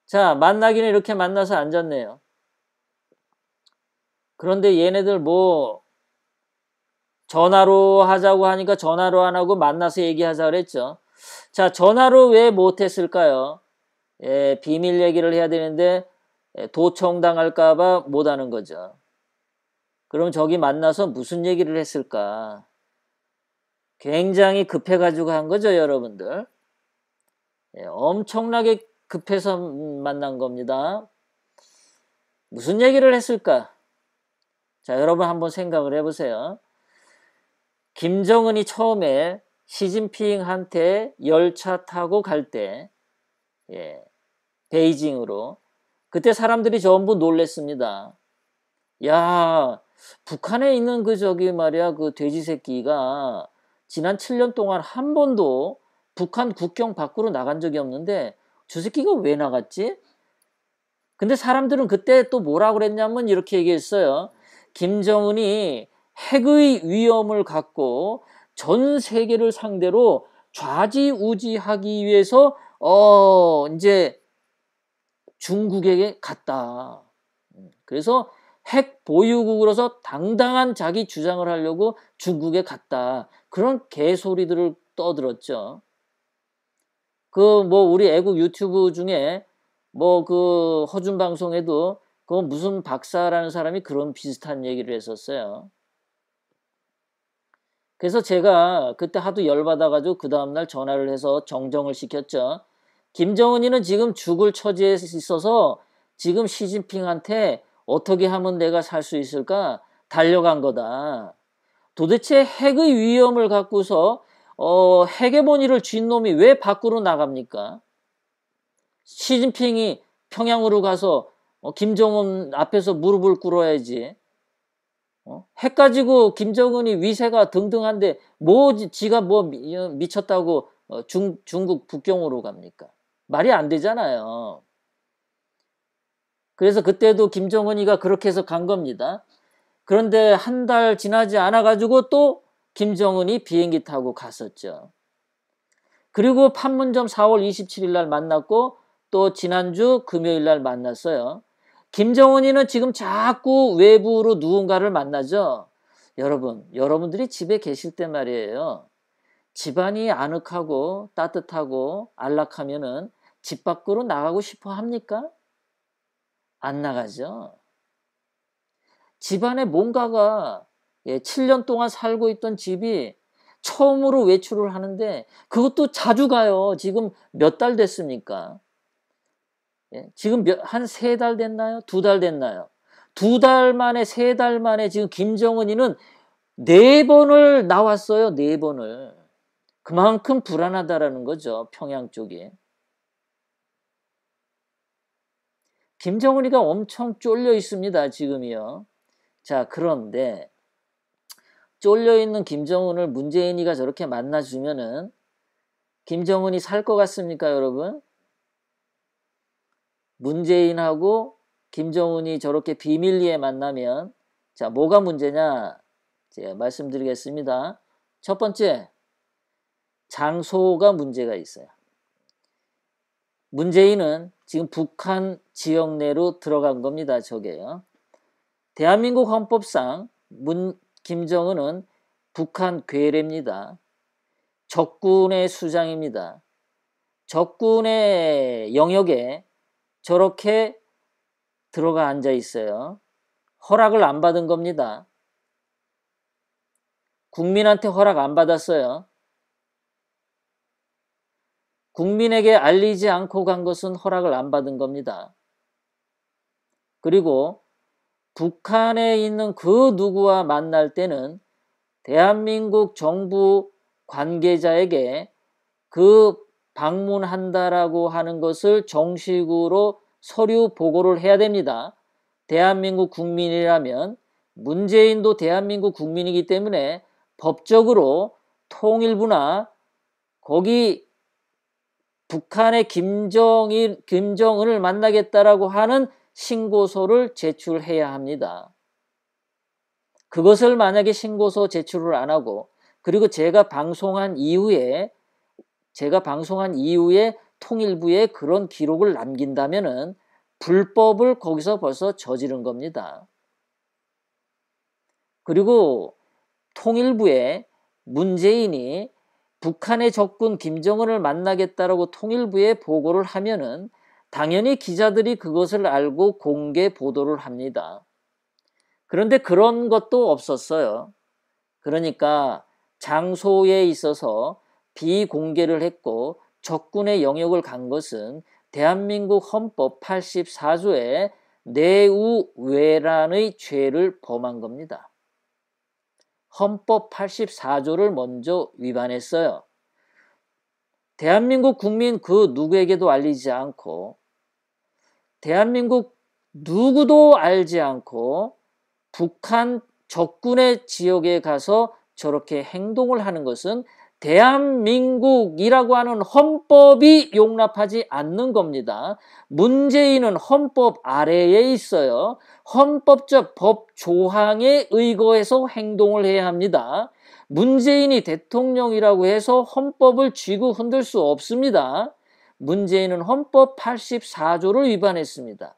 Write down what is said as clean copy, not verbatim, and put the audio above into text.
자, 만나기는 이렇게 만나서 앉았네요. 그런데 얘네들 뭐 전화로 하자고 하니까 전화로 안 하고 만나서 얘기하자 그랬죠. 자, 전화로 왜 못했을까요? 비밀 얘기를 해야 되는데 도청당할까 봐 못하는 거죠. 그럼 저기 만나서 무슨 얘기를 했을까? 굉장히 급해가지고 한 거죠, 여러분들. 엄청나게 급해서 만난 겁니다. 무슨 얘기를 했을까? 자, 여러분 한번 생각을 해보세요. 김정은이 처음에 시진핑한테 열차 타고 갈 때, 베이징으로, 그때 사람들이 전부 놀랬습니다. 야, 북한에 있는 그 저기 말이야, 그 돼지 새끼가 지난 7년 동안 한 번도 북한 국경 밖으로 나간 적이 없는데 저 새끼가 왜 나갔지? 근데 사람들은 그때 또 뭐라 그랬냐면 이렇게 얘기했어요. 김정은이 핵의 위험을 갖고 전 세계를 상대로 좌지우지하기 위해서 이제 중국에게 갔다. 그래서 핵 보유국으로서 당당한 자기 주장을 하려고 중국에 갔다. 그런 개소리들을 떠들었죠. 그 뭐 우리 애국 유튜브 중에 뭐 그 허준 방송에도 그 무슨 박사라는 사람이 그런 비슷한 얘기를 했었어요. 그래서 제가 그때 하도 열받아가지고 그 다음날 전화를 해서 정정을 시켰죠. 김정은이는 지금 죽을 처지에 있어서 지금 시진핑한테 어떻게 하면 내가 살 수 있을까 달려간 거다. 도대체 핵의 위험을 갖고서 헤게모니를 쥔 놈이 왜 밖으로 나갑니까? 시진핑이 평양으로 가서 김정은 앞에서 무릎을 꿇어야지. 핵 가지고 김정은이 위세가 등등한데 뭐 지가 뭐 미쳤다고 중국 북경으로 갑니까? 말이 안 되잖아요. 그래서 그때도 김정은이가 그렇게 해서 간 겁니다. 그런데 한 달 지나지 않아 가지고 또 김정은이 비행기 타고 갔었죠. 그리고 판문점 4월 27일 날 만났고 또 지난주 금요일 날 만났어요. 김정은이는 지금 자꾸 외부로 누군가를 만나죠. 여러분들이 집에 계실 때 말이에요. 집안이 아늑하고 따뜻하고 안락하면은 집 밖으로 나가고 싶어 합니까? 안 나가죠. 집안에 뭔가가 7년 동안 살고 있던 집이 처음으로 외출을 하는데 그것도 자주 가요. 지금 몇 달 됐습니까? 지금 한 3달 됐나요? 2달 됐나요? 2달 만에 3달 만에 지금 김정은이는 4번을 나왔어요. 4번을. 그만큼 불안하다라는 거죠. 평양 쪽에. 김정은이가 엄청 쫄려 있습니다. 지금이요. 자, 그런데 쫄려 있는 김정은을 문재인이가 저렇게 만나주면은 김정은이 살 것 같습니까, 여러분? 문재인하고 김정은이 저렇게 비밀리에 만나면 자, 뭐가 문제냐? 제가 말씀드리겠습니다. 첫 번째, 장소가 문제가 있어요. 문재인은 지금 북한 지역 내로 들어간 겁니다. 저게요. 대한민국 헌법상 김정은은 북한 괴뢰입니다. 적군의 수장입니다. 적군의 영역에 저렇게 들어가 앉아 있어요. 허락을 안 받은 겁니다. 국민한테 허락 안 받았어요. 국민에게 알리지 않고 간 것은 허락을 안 받은 겁니다. 그리고 북한에 있는 그 누구와 만날 때는 대한민국 정부 관계자에게 그 방문한다라고 하는 것을 정식으로 서류 보고를 해야 됩니다. 대한민국 국민이라면 문재인도 대한민국 국민이기 때문에 법적으로 통일부나 거기 북한의 김정은을 만나겠다라고 하는 신고서를 제출해야 합니다. 그것을 만약에 신고서 제출을 안 하고 그리고 제가 방송한 이후에 통일부에 그런 기록을 남긴다면은 불법을 거기서 벌써 저지른 겁니다. 그리고 통일부에 문재인이 북한의 적군 김정은을 만나겠다라고 통일부에 보고를 하면은 당연히 기자들이 그것을 알고 공개 보도를 합니다. 그런데 그런 것도 없었어요. 그러니까 장소에 있어서 비공개를 했고 적군의 영역을 간 것은 대한민국 헌법 84조의 내우외란의 죄를 범한 겁니다. 헌법 84조를 먼저 위반했어요. 대한민국 국민 그 누구에게도 알리지 않고 대한민국 누구도 알지 않고 북한 적군의 지역에 가서 저렇게 행동을 하는 것은 대한민국이라고 하는 헌법이 용납하지 않는 겁니다. 문재인은 헌법 아래에 있어요. 헌법적 법 조항에 의거해서 행동을 해야 합니다. 문재인이 대통령이라고 해서 헌법을 쥐고 흔들 수 없습니다. 문재인은 헌법 84조를 위반했습니다.